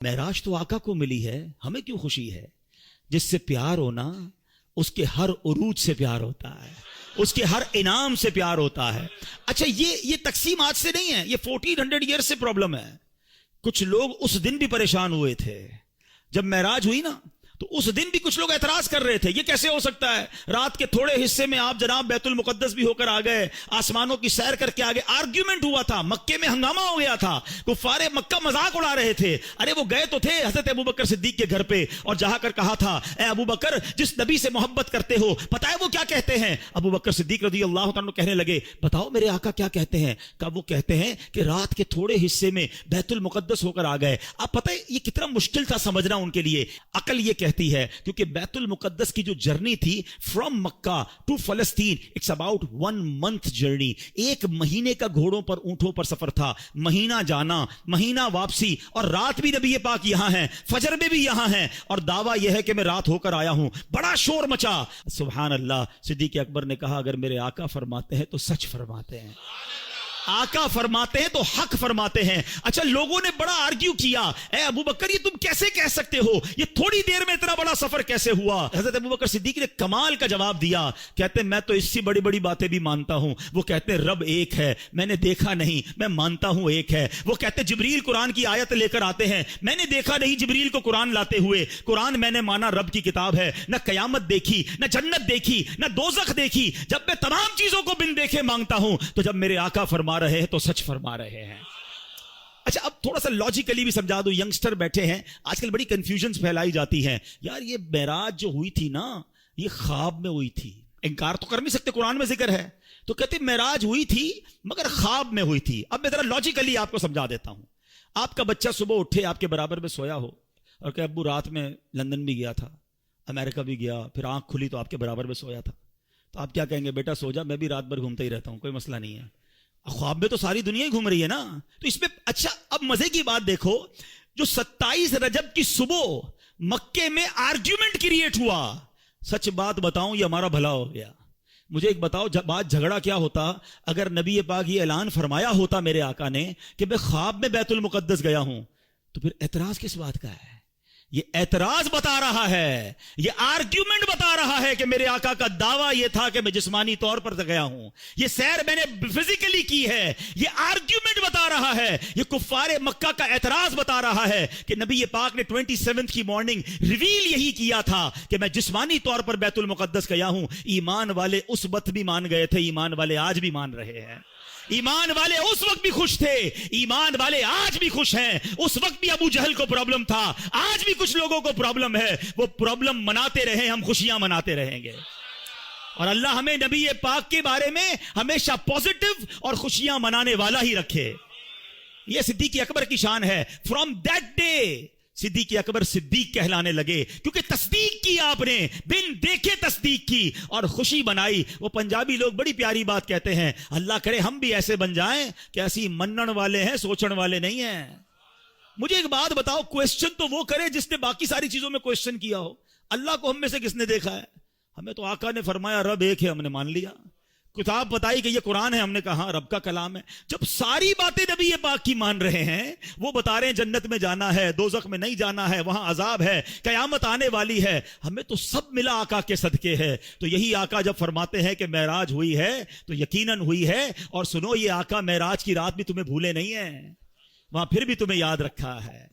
معراج تو آقا کو ملی ہے، ہمیں کیوں خوشی ہے؟ جس سے پیار ہونا اس کے ہر عروج سے پیار ہوتا ہے، اس کے ہر انعام سے پیار ہوتا ہے۔ اچھا یہ تقسیم آج سے نہیں ہے، یہ 1400 ایئر سے پرابلم ہے۔ کچھ لوگ اس دن بھی پریشان ہوئے تھے جب معراج ہوئی نا، تو اس دن بھی کچھ لوگ اعتراض کر رہے تھے، یہ کیسے ہو سکتا ہے؟ رات کے تھوڑے حصے میں آپ جناب بیت المقدس بھی ہو کر آ گئے، آسمانوں کی سیر کر کے آگے۔ آرگیومنٹ ہوا تھا، مکے میں ہنگامہ ہو گیا تھا، کفار مکہ مذاق اڑا رہے تھے۔ ارے وہ گئے تو تھے حضرت ابوبکر صدیق کے گھر پہ اور جہاں کر کہا تھا، اے ابوبکر جس نبی سے محبت کرتے ہو پتہ ہے وہ کیا کہتے ہیں؟ ابوبکر صدیق رضی اللہ تعالیٰ کہنے لگے، بتاؤ میرے آقا کیا کہتے ہیں؟ کہ وہ کہتے ہیں کہ رات کے تھوڑے حصے میں بیت المقدس ہو کر آ گئے۔ آپ پتہ ہے یہ کتنا مشکل تھا سمجھنا ان کے لیے۔ عقل یہ کہتی ہے کیونکہ بیت المقدس کی جو جرنی تھی فرام مکہ ٹو فلسطین، اٹس اباؤٹ 1 month جرنی، 1 مہینے کا گھوڑوں پر اونٹوں پر سفر تھا، مہینہ جانا مہینہ واپسی، اور رات بھی نبی پاک یہاں ہیں، فجر میں بھی یہاں ہیں، اور دعویٰ یہ ہے کہ میں رات ہو کر آیا ہوں۔ بڑا شور مچا، سبحان اللہ۔ صدیق اکبر نے کہا اگر میرے آقا فرماتے ہیں تو سچ فرماتے ہیں، آقا فرماتے ہیں تو حق فرماتے ہیں۔ اچھا لوگوں نے بڑا آرگیو کیا، اے ابوبکر یہ تم کیسے کہہ سکتے ہو؟ یہ تھوڑی دیر میں اتنا بڑا سفر کیسے ہوا؟ حضرت ابوبکر صدیق نے کمال کا جواب دیا، کہتے ہیں میں تو اس سے بڑی بڑی باتیں بھی مانتا ہوں۔ وہ کہتے ہیں رب ایک ہے، میں نے دیکھا نہیں، میں مانتا ہوں ایک ہے۔ وہ کہتے ہیں جبریل قرآن کی آیت لے کر آتے ہیں، میں نے دیکھا نہیں جبریل کو قرآن لاتے ہوئے، قرآن میں نے مانا رب کی کتاب ہے۔ نہ قیامت دیکھی، نہ جنت دیکھی، نہ دوزخ دیکھی، جب میں تمام چیزوں کو بن دیکھے مانگتا ہوں، تو جب میرے آقا فرما رہے ہیں تو سچ فرما رہے ہیں۔ اچھا اب تھوڑا سا لاجیکلی بھی سمجھا دو، ینگسٹر بیٹھے ہیں آج کل بڑی کنفیوژنز پھیلائی جاتی ہیں، یار یہ معراج جو ہوئی تھی نا یہ خواب میں ہوئی تھی، انکار تو کر نہیں سکتے، قرآن میں ذکر ہے، تو کہتے معراج ہوئی تھی مگر خواب میں ہوئی تھی۔ اب میں ذرا لاجیکلی آپ کو سمجھا دیتا ہوں۔ آپ کا بچہ صبح اٹھے آپ کے برابر میں سویا ہو اور کہ ابو رات میں لندن بھی گیا تھا، امریکہ بھی گیا، پھر آنکھ کھلی تو آپ کے برابر میں سویا تھا، تو آپ کیا کہیں گے؟ بیٹا سو جا، میں بھی رات بھر گھومتا ہی رہتا ہوں، کوئی مسئلہ نہیں ہے۔ خواب میں تو ساری دنیا ہی گھوم رہی ہے نا، تو اس میں اچھا اب مزے کی بات دیکھو، جو 27 رجب کی صبح مکے میں آرگیومنٹ کریٹ ہوا، سچ بات بتاؤں یہ ہمارا بھلا ہو گیا۔ مجھے ایک بتاؤ بات جھگڑا کیا ہوتا اگر نبی پاک یہ اعلان فرمایا ہوتا میرے آقا نے کہ میں خواب میں بیت المقدس گیا ہوں، تو پھر اعتراض کس بات کا ہے؟ یہ اعتراض بتا رہا ہے، یہ آرگیومنٹ بتا رہا ہے کہ میرے آقا کا دعویٰ یہ تھا کہ میں جسمانی طور پر گیا ہوں، یہ سیر میں نے فزیکلی کی ہے، یہ آرگیومنٹ بتا رہا ہے، یہ کفار مکہ کا اعتراض بتا رہا ہے کہ نبی پاک نے 27 کی مارننگ ریویل یہی کیا تھا کہ میں جسمانی طور پر بیت المقدس گیا ہوں۔ ایمان والے اس وقت بھی مان گئے تھے، ایمان والے آج بھی مان رہے ہیں، ایمان والے اس وقت بھی خوش تھے، ایمان والے آج بھی خوش ہیں۔ اس وقت بھی ابو جہل کو پرابلم تھا، آج بھی کچھ لوگوں کو پرابلم ہے، وہ پرابلم مناتے رہیں، ہم خوشیاں مناتے رہیں گے، اور اللہ ہمیں نبی پاک کے بارے میں ہمیشہ پازیٹو اور خوشیاں منانے والا ہی رکھے۔ یہ صدیق اکبر کی شان ہے۔ فرام دیٹ ڈے صدیق اکبر صدیق کہلانے لگے، کیونکہ تصدیق کی، آپ نے بن دیکھے تصدیق کی اور خوشی بنائی۔ وہ پنجابی لوگ بڑی پیاری بات کہتے ہیں، اللہ کرے ہم بھی ایسے بن جائیں کہ ایسی منن والے ہیں، سوچن والے نہیں ہیں۔ مجھے ایک بات بتاؤ، کویسچن تو وہ کرے جس نے باقی ساری چیزوں میں کویسچن کیا ہو، اللہ کو ہم میں سے کس نے دیکھا ہے؟ ہمیں تو آقا نے فرمایا رب ایک ہے، ہم نے مان لیا، کتاب بتائی کہ یہ قرآن ہے، ہم نے کہا رب کا کلام ہے۔ جب ساری باتیں نبی پاک کی مان رہے ہیں، وہ بتا رہے ہیں جنت میں جانا ہے، دوزخ میں نہیں جانا ہے، وہاں عذاب ہے، قیامت آنے والی ہے، ہمیں تو سب ملا آقا کے صدقے ہے۔ تو یہی آقا جب فرماتے ہیں کہ معراج ہوئی ہے تو یقیناً ہوئی ہے، اور سنو یہ آقا معراج کی رات بھی تمہیں بھولے نہیں ہیں، وہاں پھر بھی تمہیں یاد رکھا ہے۔